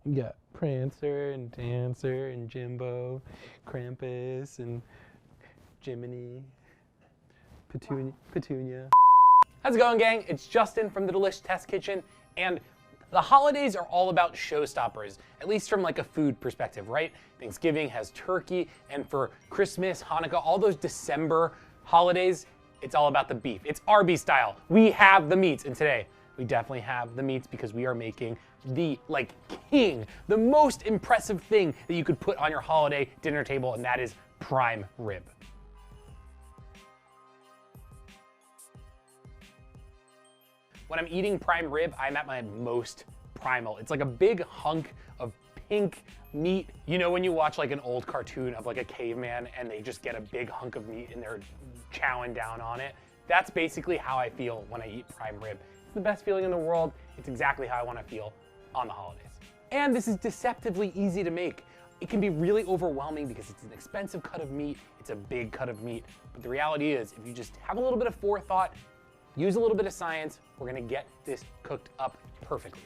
You got Prancer and Dancer and Jimbo, Krampus and Jiminy, Petunia. How's it going, gang? It's Justin from the Delish Test Kitchen, and the holidays are all about showstoppers, at least from like a food perspective, right? Thanksgiving has turkey, and for Christmas, Hanukkah, all those December holidays, it's all about the beef. It's Arby's style. We have the meats, and today we definitely have the meats because we are making the the most impressive thing that you could put on your holiday dinner table, and that is prime rib. When I'm eating prime rib, I'm at my most primal. It's like a big hunk of pink meat. You know when you watch like an old cartoon of like a caveman and they just get a big hunk of meat and they're chowing down on it? That's basically how I feel when I eat prime rib. It's the best feeling in the world. It's exactly how I want to feel on the holidays. And this is deceptively easy to make. It can be really overwhelming because it's an expensive cut of meat. It's a big cut of meat. But the reality is, if you just have a little bit of forethought, use a little bit of science, we're gonna get this cooked up perfectly.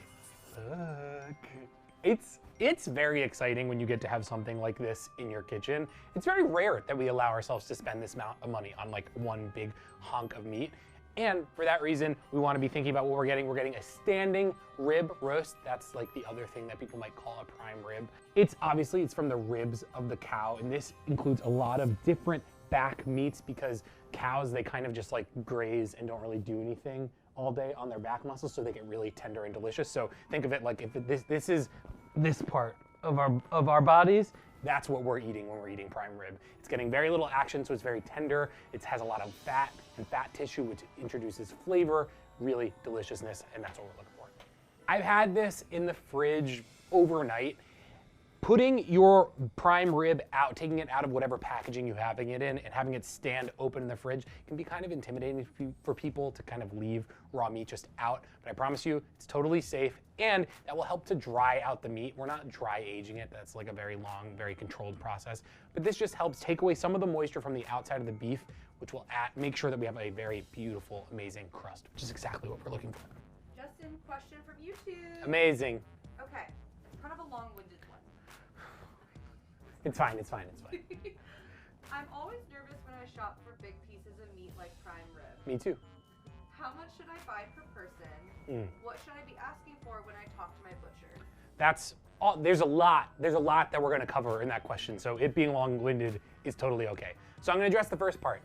It's very exciting when you get to have something like this in your kitchen. It's very rare that we allow ourselves to spend this amount of money on like one big hunk of meat. And for that reason, we wanna be thinking about what we're getting. We're getting a standing rib roast. That's like the other thing that people might call a prime rib. It's from the ribs of the cow, and this includes a lot of different back meats because cows, they kind of just like graze and don't really do anything all day on their back muscles, so they get really tender and delicious. So think of it like if this is this part of our bodies, that's what we're eating when we're eating prime rib. It's getting very little action, so it's very tender. It has a lot of fat and fat tissue, which introduces flavor, really deliciousness, and that's what we're looking for. I've had this in the fridge overnight. Putting your prime rib out, taking it out of whatever packaging you're having it in, and having it stand open in the fridge can be kind of intimidating for people to kind of leave raw meat just out. But I promise you, it's totally safe, and that will help to dry out the meat. We're not dry aging it. That's like a very long, very controlled process. But this just helps take away some of the moisture from the outside of the beef, which will make sure that we have a very beautiful, amazing crust, which is exactly what we're looking for. Justin, question from YouTube. Amazing. Okay, it's kind of a long-winded one. It's fine, it's fine, it's fine. I'm always nervous when I shop for big pieces of meat like prime rib. Me too. How much should I buy per person? What should I be asking for when I talk to my butcher? There's a lot that we're gonna cover in that question, so it being long-winded is totally okay. So I'm gonna address the first part.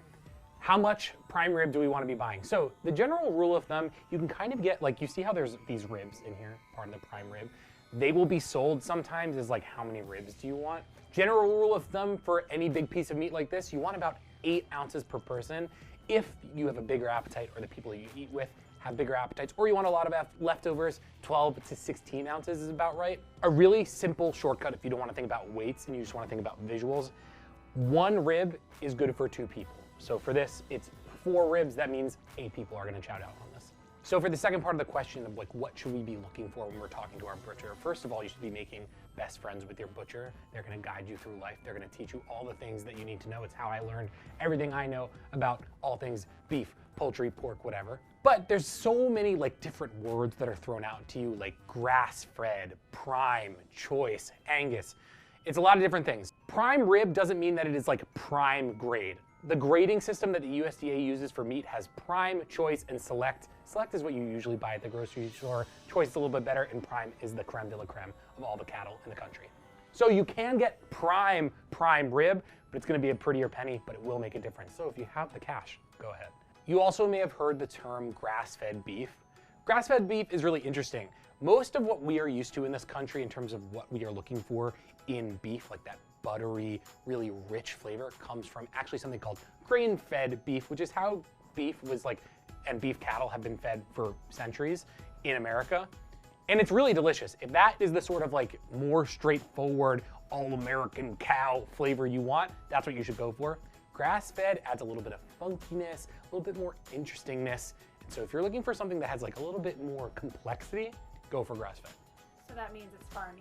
How much prime rib do we wanna be buying? So the general rule of thumb, you can kind of get, like you see how there's these ribs in here, part of the prime rib. They will be sold sometimes as like, how many ribs do you want? General rule of thumb for any big piece of meat like this, you want about 8 ounces per person. If you have a bigger appetite or the people you eat with have bigger appetites, or you want a lot of leftovers, 12 to 16 ounces is about right. A really simple shortcut if you don't want to think about weights and you just want to think about visuals, 1 rib is good for 2 people. So for this, it's 4 ribs. That means 8 people are going to chow down on this. So for the second part of the question of like, what should we be looking for when we're talking to our butcher? First of all, you should be making best friends with your butcher. They're gonna guide you through life. They're gonna teach you all the things that you need to know. It's how I learned everything I know about all things beef, poultry, pork, whatever. But there's so many like different words that are thrown out to you, like grass-fed, prime, choice, Angus. It's a lot of different things. Prime rib doesn't mean that it is like prime grade. The grading system that the USDA uses for meat has prime, choice, and select. Select is what you usually buy at the grocery store. Choice is a little bit better, and prime is the creme de la creme of all the cattle in the country. So you can get prime rib, but it's gonna be a prettier penny, but it will make a difference. So if you have the cash, go ahead. You also may have heard the term grass-fed beef. Grass-fed beef is really interesting. Most of what we are used to in this country in terms of what we are looking for in beef, like that buttery, really rich flavor, comes from actually something called grain-fed beef, which is how beef was like, and beef cattle have been fed for centuries in America. And it's really delicious. If that is the sort of like more straightforward, all-American cow flavor you want, that's what you should go for. Grass-fed adds a little bit of funkiness, a little bit more interestingness. And so if you're looking for something that has like a little bit more complexity, go for grass-fed. So that means it's farmy.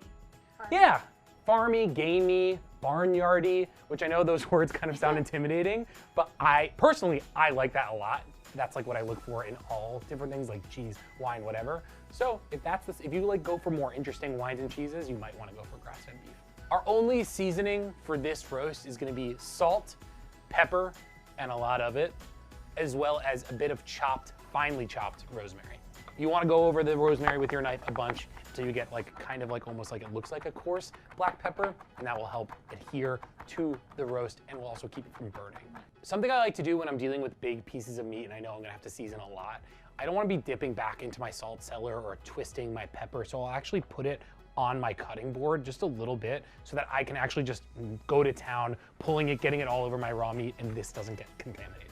Yeah. Farmy, gamey, barnyardy, which I know those words kind of sound intimidating, but I personally like that a lot. That's like what I look for in all different things like cheese, wine, whatever. So if you like go for more interesting wines and cheeses, you might want to go for grass-fed beef. Our only seasoning for this roast is going to be salt, pepper, and a lot of it, as well as a bit of finely chopped rosemary. You want to go over the rosemary with your knife a bunch until you get like kind of like almost like it looks like a coarse black pepper, and that will help adhere to the roast and will also keep it from burning. Something I like to do when I'm dealing with big pieces of meat, and I know I'm gonna have to season a lot, I don't want to be dipping back into my salt cellar or twisting my pepper, so I'll actually put it on my cutting board just a little bit so that I can actually just go to town, pulling it, getting it all over my raw meat, and this doesn't get contaminated.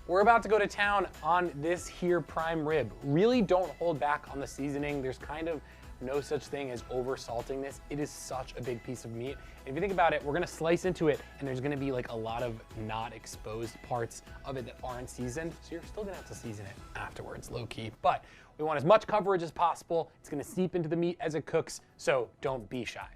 We're about to go to town on this here prime rib. Really don't hold back on the seasoning. There's kind of no such thing as over salting this. It is such a big piece of meat. And if you think about it, we're gonna slice into it and there's gonna be like a lot of not exposed parts of it that aren't seasoned. So you're still gonna have to season it afterwards, low key. But we want as much coverage as possible. It's gonna seep into the meat as it cooks, so don't be shy.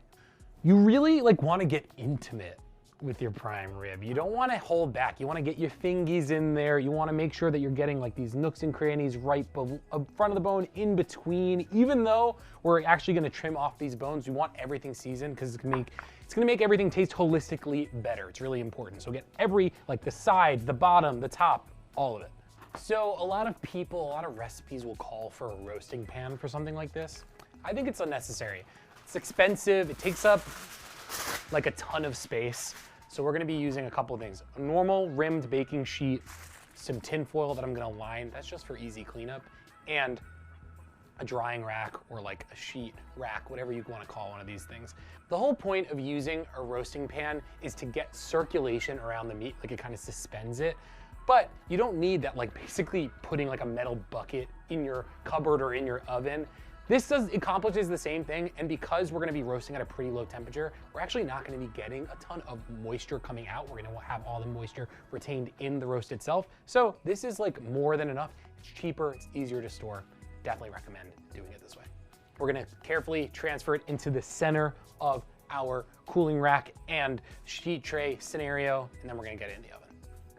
You really like wanna get intimate with your prime rib. You don't want to hold back. You want to get your fingies in there. You want to make sure that you're getting like these nooks and crannies right front of the bone, in between. Even though we're actually going to trim off these bones, we want everything seasoned because it's going to make everything taste holistically better. It's really important. So get like the side, the bottom, the top, all of it. So a lot of recipes will call for a roasting pan for something like this. I think it's unnecessary. It's expensive. It takes up like a ton of space. So we're gonna be using a couple of things. A normal rimmed baking sheet, some tin foil that I'm gonna line, that's just for easy cleanup, and a drying rack or like a sheet rack, whatever you wanna call one of these things. The whole point of using a roasting pan is to get circulation around the meat, like it kind of suspends it. But you don't need that, like basically putting like a metal bucket in your cupboard or in your oven. This accomplishes the same thing, and because we're gonna be roasting at a pretty low temperature, we're actually not gonna be getting a ton of moisture coming out. We're gonna have all the moisture retained in the roast itself. So this is like more than enough. It's cheaper, it's easier to store. Definitely recommend doing it this way. We're gonna carefully transfer it into the center of our cooling rack and sheet tray scenario, and then we're gonna get it in the oven.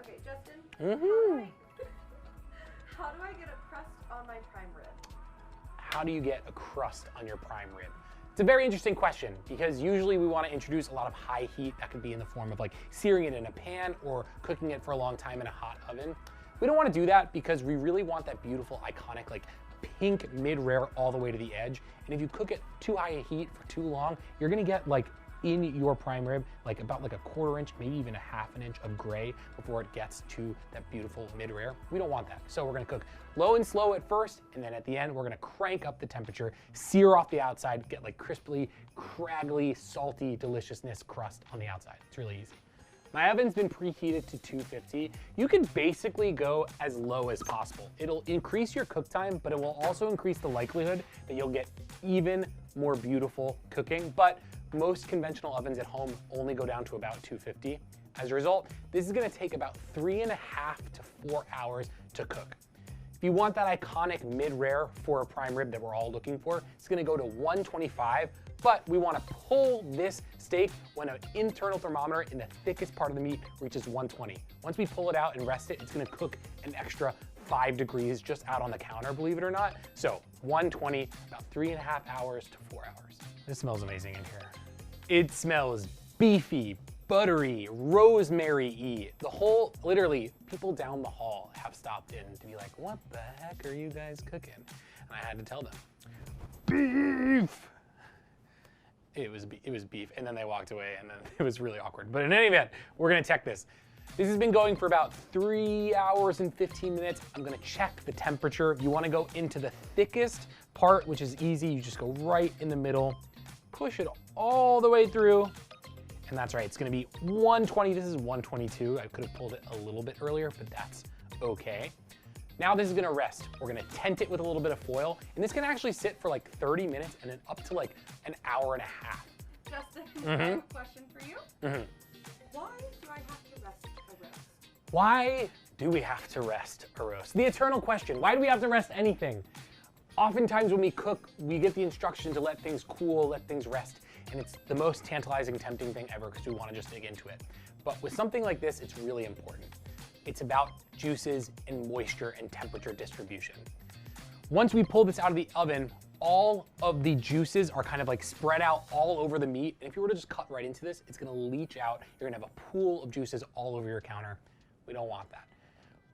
Okay, Justin, Mm-hmm. How do I get a crust on my prime rib? How do you get a crust on your prime rib? It's a very interesting question because usually we want to introduce a lot of high heat. That could be in the form of like searing it in a pan or cooking it for a long time in a hot oven. We don't want to do that because we really want that beautiful, iconic, like pink mid-rare all the way to the edge. And if you cook it too high a heat for too long, you're gonna get like in your prime rib, like about like a 1/4 inch, maybe even a 1/2 inch of gray before it gets to that beautiful mid-rare. We don't want that. So we're gonna cook low and slow at first, and then at the end, we're gonna crank up the temperature, sear off the outside, get like crisply, craggly, salty deliciousness crust on the outside. It's really easy. My oven's been preheated to 250. You can basically go as low as possible. It'll increase your cook time, but it will also increase the likelihood that you'll get even more beautiful cooking. But most conventional ovens at home only go down to about 250. As a result, this is gonna take about 3.5 to 4 hours to cook. If you want that iconic mid-rare for a prime rib that we're all looking for, it's gonna go to 125, but we wanna pull this steak when an internal thermometer in the thickest part of the meat reaches 120. Once we pull it out and rest it, it's gonna cook an extra 5 degrees just out on the counter, believe it or not. So 120, about 3.5 hours to 4 hours. This smells amazing in here. It smells beefy, buttery, rosemary-y. The whole, literally, people down the hall have stopped in to be like, what the heck are you guys cooking? And I had to tell them, beef! It was beef, and then they walked away, and then it was really awkward. But in any event, we're gonna check this. This has been going for about 3 hours and 15 minutes. I'm gonna check the temperature. You wanna go into the thickest part, which is easy. You just go right in the middle, push it all the way through, and that's right, it's gonna be 120. This is 122. I could have pulled it a little bit earlier, but that's okay. Now this is gonna rest. We're gonna tent it with a little bit of foil, and this can actually sit for like 30 minutes and then up to like an hour and a half. Justin, I have a question for you. Why do I have to rest a roast? Why do we have to rest a roast? The eternal question, why do we have to rest anything? Oftentimes when we cook, we get the instruction to let things cool, let things rest, and it's the most tantalizing, tempting thing ever because we want to just dig into it. But with something like this, it's really important. It's about juices and moisture and temperature distribution. Once we pull this out of the oven, all of the juices are kind of like spread out all over the meat. And if you were to just cut right into this, it's gonna leach out. You're gonna have a pool of juices all over your counter. We don't want that.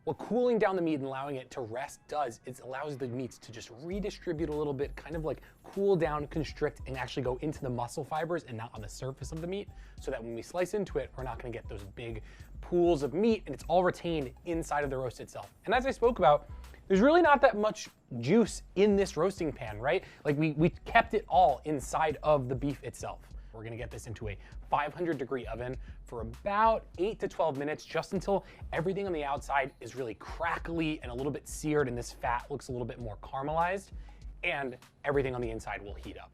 What cooling down the meat and allowing it to rest does is allows the meats to just redistribute a little bit, kind of like cool down, constrict, and actually go into the muscle fibers and not on the surface of the meat, so that when we slice into it, we're not gonna get those big pools of meat, and it's all retained inside of the roast itself. And as I spoke about, there's really not that much juice in this roasting pan, right? Like we kept it all inside of the beef itself. We're gonna get this into a 500-degree oven for about 8 to 12 minutes, just until everything on the outside is really crackly and a little bit seared, and this fat looks a little bit more caramelized, and everything on the inside will heat up.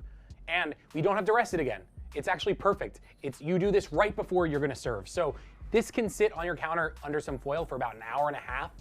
And we don't have to rest it again. It's actually perfect. You do this right before you're gonna serve. So this can sit on your counter under some foil for about an hour and a half,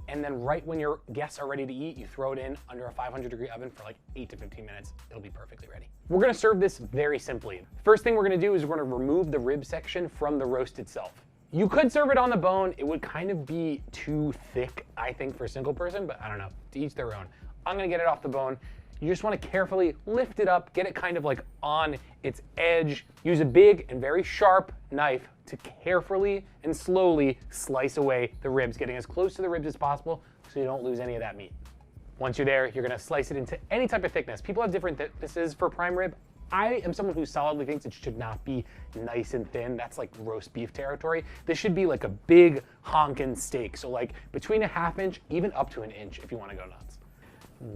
and then right when your guests are ready to eat, you throw it in under a 500-degree oven for like 8 to 15 minutes. It'll be perfectly ready. We're gonna serve this very simply. First thing we're gonna do is we're gonna remove the rib section from the roast itself. You could serve it on the bone. It would kind of be too thick, I think, for a single person, but I don't know, to each their own. I'm gonna get it off the bone. You just wanna carefully lift it up, get it kind of like on its edge. Use a big and very sharp knife to carefully and slowly slice away the ribs, getting as close to the ribs as possible so you don't lose any of that meat. Once you're there, you're gonna slice it into any type of thickness. People have different thicknesses for prime rib. I am someone who solidly thinks it should not be nice and thin. That's like roast beef territory. This should be like a big honkin' steak. So like between a ½ inch, even up to an inch if you wanna go nuts.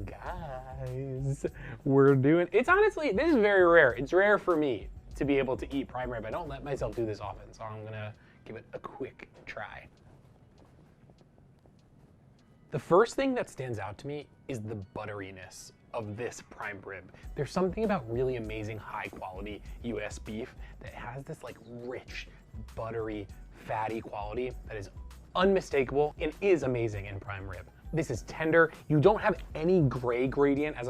Guys, we're doing, it's honestly, this is very rare. It's rare for me to be able to eat prime rib. I don't let myself do this often, so I'm gonna give it a quick try. The first thing that stands out to me is the butteriness of this prime rib. There's something about really amazing high quality US beef that has this like rich, buttery, fatty quality that is unmistakable and is amazing in prime rib. This is tender. You don't have any gray gradient as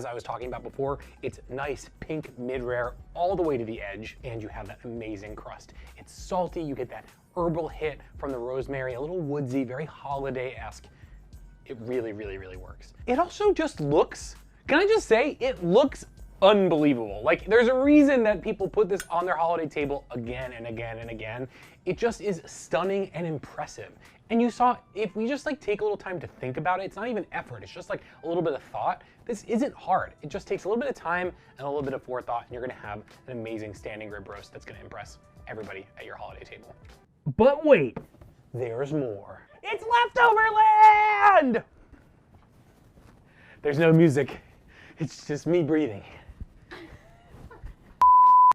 I was talking about before. It's nice pink mid-rare all the way to the edge, and you have that amazing crust. It's salty, you get that herbal hit from the rosemary, a little woodsy, very holiday-esque. It really, really, really works. It also just looks, can I just say, it looks unbelievable. Like there's a reason that people put this on their holiday table again and again and again. It just is stunning and impressive. And you saw, if we just like take a little time to think about it, it's not even effort, it's just like a little bit of thought. This isn't hard. It just takes a little bit of time and a little bit of forethought, and you're gonna have an amazing standing rib roast that's gonna impress everybody at your holiday table. But wait, there's more. It's leftover land! There's no music, it's just me breathing.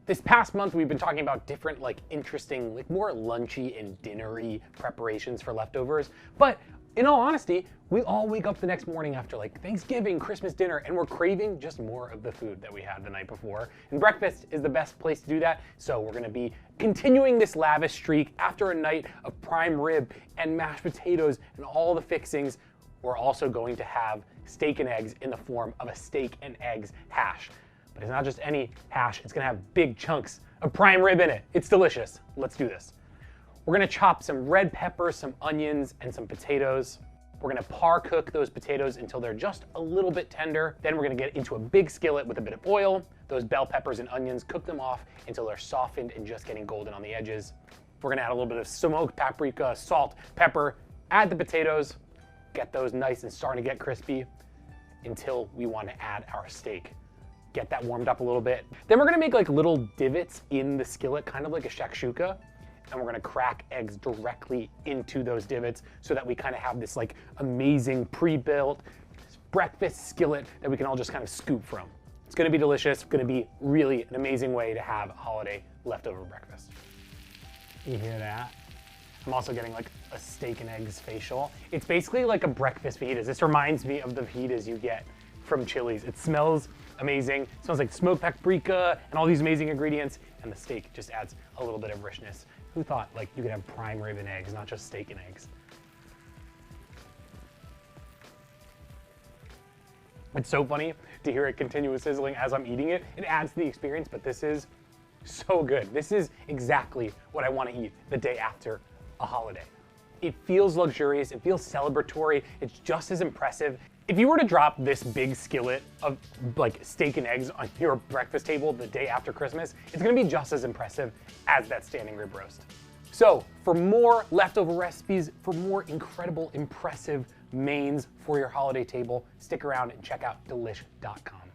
This past month, we've been talking about different, like, interesting, like, more lunchy and dinnery preparations for leftovers. But in all honesty, we all wake up the next morning after, like, Thanksgiving, Christmas dinner, and we're craving just more of the food that we had the night before. And breakfast is the best place to do that. So we're gonna be continuing this lavish streak after a night of prime rib and mashed potatoes and all the fixings. We're also going to have steak and eggs in the form of a steak and eggs hash. But it's not just any hash, it's gonna have big chunks of prime rib in it. It's delicious. Let's do this. We're gonna chop some red peppers, some onions, and some potatoes. We're gonna par cook those potatoes until they're just a little bit tender. Then we're gonna get into a big skillet with a bit of oil. Those bell peppers and onions, cook them off until they're softened and just getting golden on the edges. We're gonna add a little bit of smoked paprika, salt, pepper, add the potatoes, get those nice and starting to get crispy until we wanna add our steak. Get that warmed up a little bit. Then we're gonna make like little divots in the skillet, kind of like a shakshuka, and we're gonna crack eggs directly into those divots so that we kind of have this like amazing pre-built breakfast skillet that we can all just kind of scoop from. It's gonna be delicious. It's gonna be really an amazing way to have a holiday leftover breakfast. You hear that? I'm also getting like a steak and eggs facial. It's basically like a breakfast fajitas. This reminds me of the fajitas you get from Chili's. It smells amazing. It smells like smoked paprika and all these amazing ingredients, and the steak just adds a little bit of richness. Who thought like you could have prime rib and eggs, not just steak and eggs? It's so funny to hear it continue sizzling as I'm eating it. It adds to the experience, but this is so good. This is exactly what I want to eat the day after a holiday. It feels luxurious, it feels celebratory, it's just as impressive. If you were to drop this big skillet of like steak and eggs on your breakfast table the day after Christmas, it's gonna be just as impressive as that standing rib roast. So for more leftover recipes, for more incredible, impressive mains for your holiday table, stick around and check out delish.com.